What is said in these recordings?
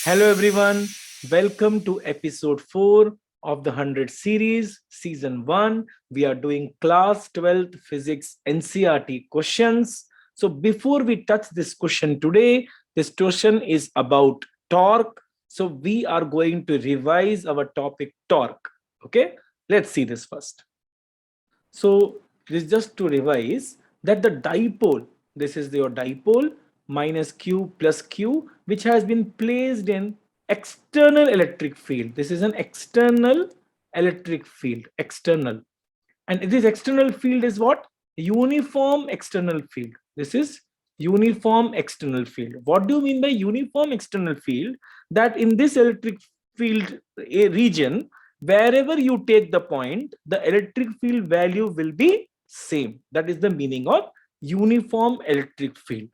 Hello, everyone. Welcome to episode 4 of the 100 series, season 1. We are doing class 12th physics NCRT questions. So, before we touch this question today, this question is about torque. So, we are going to revise our topic torque. Okay, let's see this first. So this is just to revise that the dipole, this is your dipole minus Q plus Q, which has been placed in external electric field. This is an external electric field, external. And this external field is what? Uniform external field. This is uniform external field. What do you mean by uniform external field? That in this electric field region, wherever you take the point, the electric field value will be same. That is the meaning of uniform electric field.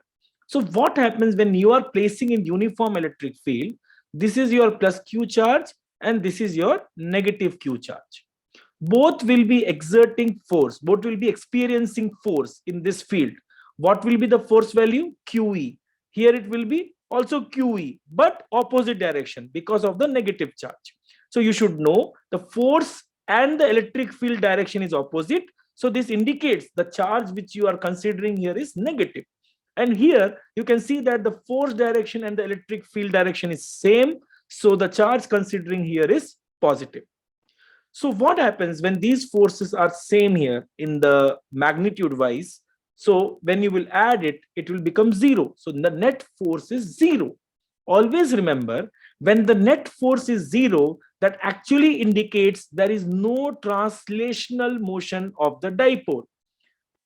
So what happens when you are placing in uniform electric field? This is your plus Q charge and this is your negative Q charge. Both will be exerting force, both will be experiencing force in this field. What will be the force value? QE. Here it will be also QE, but opposite direction because of the negative charge. So you should know the force and the electric field direction is opposite. So this indicates the charge which you are considering here is negative. And here you can see that the force direction and the electric field direction is same. So the charge considering here is positive. So what happens when these forces are same here in the magnitude wise? So when you will add it, it will become zero. So the net force is zero. Always remember, when the net force is zero, that actually indicates there is no translational motion of the dipole.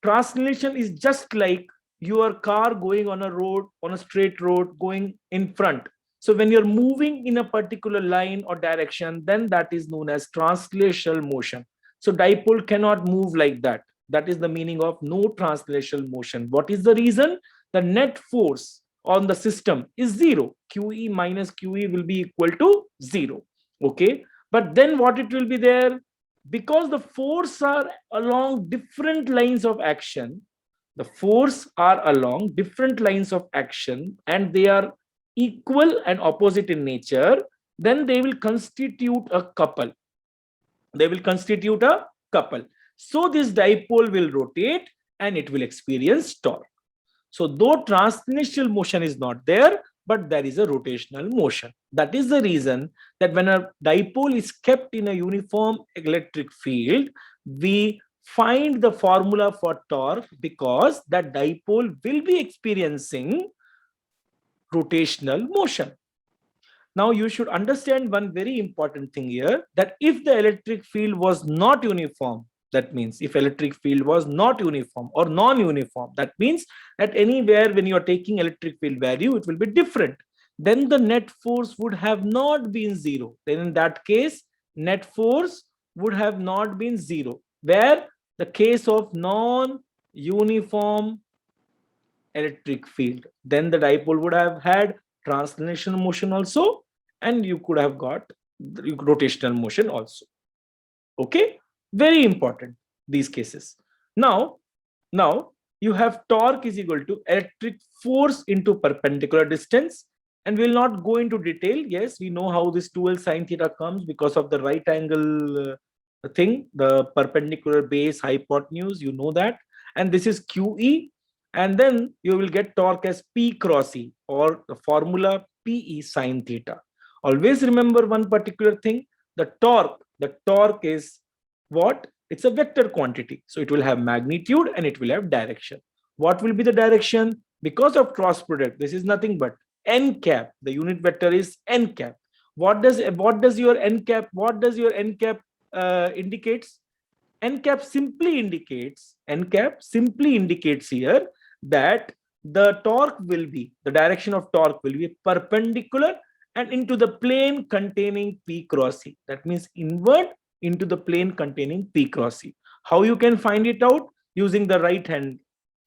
Translation is just like your car going on a road, on a straight road, going in front. So when you're moving in a particular line or direction, then that is known as translational motion. So dipole cannot move like that. That is the meaning of no translational motion. What is the reason? The net force on the system is zero. QE minus QE will be equal to zero. Okay. But then what it will be there? Because the force are along different lines of action, the force are along different lines of action and they are equal and opposite in nature, then they will constitute a couple. They will constitute a couple. So this dipole will rotate and it will experience torque. So though translational motion is not there, but there is a rotational motion. That is the reason that when a dipole is kept in a uniform electric field, we find the formula for torque because that dipole will be experiencing rotational motion. Now you should understand one very important thing here, that if the electric field was not uniform, that means if electric field was not uniform or non-uniform, that means that anywhere when you are taking electric field value, it will be different. Then the net force would have not been zero. Then in that case, net force would have not been zero. Where the case of non-uniform electric field, then the dipole would have had translational motion also, and you could have got rotational motion also. Okay, very important these cases. Now you have torque is equal to electric force into perpendicular distance, and we'll not go into detail. Yes, we know how this 2L sine theta comes because of the right angle thing, the perpendicular base hypotenuse, you know that. And this is QE, and then you will get torque as P cross E, or the formula PE sine theta. Always remember one particular thing, the torque is what? It's a vector quantity. So it will have magnitude and it will have direction. What will be the direction? Because of cross product, this is nothing but n cap. The unit vector is n cap. What does your n cap indicates? N cap simply indicates here that the torque will be, the direction of torque will be perpendicular and into the plane containing P cross E. That means inward into the plane containing P cross E. How you can find it out? Using the right hand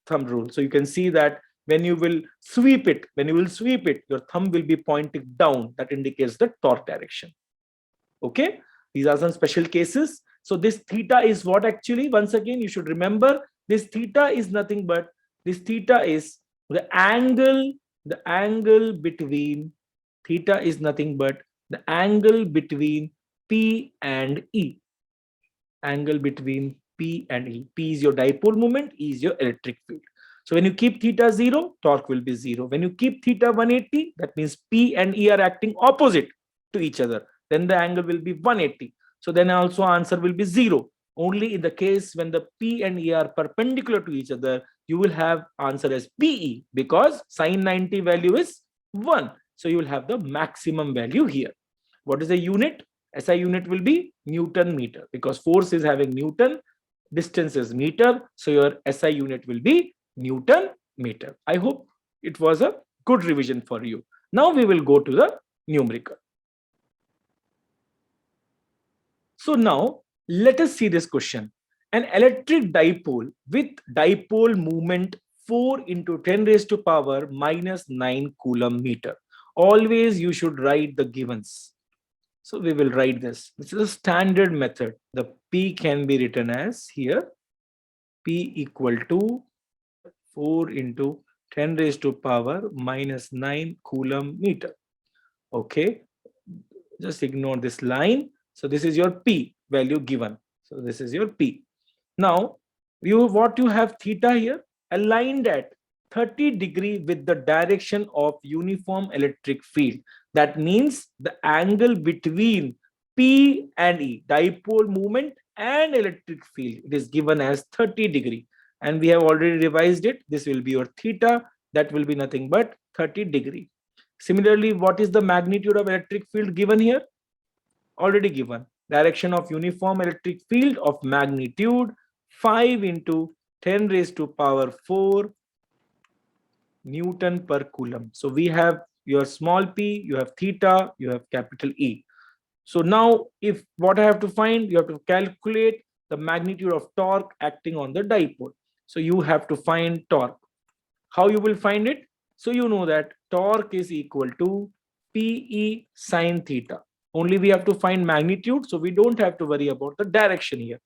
thumb rule. So you can see that when you will sweep it, your thumb will be pointing down. That indicates the torque direction. Okay, these are some special cases. So this theta is what actually, once again, you should remember, this theta is nothing but, this theta is the angle between Theta is nothing but the angle between P and E. Angle between P and E. P is your dipole moment, E is your electric field. So when you keep theta 0, torque will be 0. When you keep theta 180, that means P and E are acting opposite to each other. Then the angle will be 180. So then also answer will be 0. Only in the case when the P and E are perpendicular to each other, you will have answer as PE, because sine 90 value is 1. So you will have the maximum value here. What is the unit? SI unit will be Newton meter, because force is having Newton, distance is meter. So your SI unit will be Newton meter. I hope it was a good revision for you. Now we will go to the numerical. So now let us see this question. An electric dipole with dipole moment 4 into 10 raised to power minus 9 coulomb meter. Always you should write the givens. So we will write this. This is a standard method. The P can be written as here, P equal to 4 into 10 raised to power minus 9 coulomb meter. Okay, just ignore this line. So this is your P value given. So this is your P. Now, what you have theta here aligned at 30° with the direction of uniform electric field. That means the angle between P and E, dipole moment and electric field, it is given as 30°. And we have already revised it. This will be your theta. That will be nothing but 30°. Similarly, what is the magnitude of electric field given here? Already given. Direction of uniform electric field of magnitude 5 into 10 raised to power 4 Newton per coulomb. So we have your small p, you have theta, you have capital E. So now if what I have to find, you have to calculate the magnitude of torque acting on the dipole. So you have to find torque. How you will find it? So you know that torque is equal to PE sine theta. Only we have to find magnitude, so we don't have to worry about the direction here.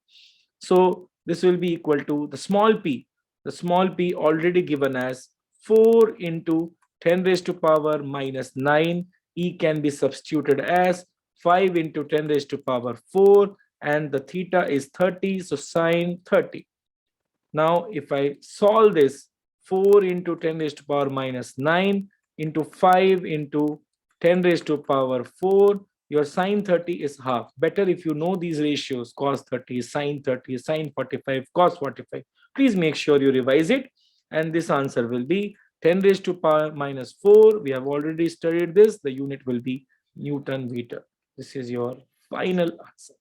So this will be equal to the small p. The small p already given as 4 into 10 raised to power minus 9. E can be substituted as 5 into 10 raised to power 4, and the theta is 30, so sine 30. Now if I solve this, 4 into 10 raised to power minus 9 into 5 into 10 raised to power 4, your sine 30 is half. Better if you know these ratios, cos 30, sine 30, sine 45, cos 45. Please make sure you revise it. And this answer will be 10 raised to power minus 4. We have already studied this. The unit will be Newton meter. This is your final answer.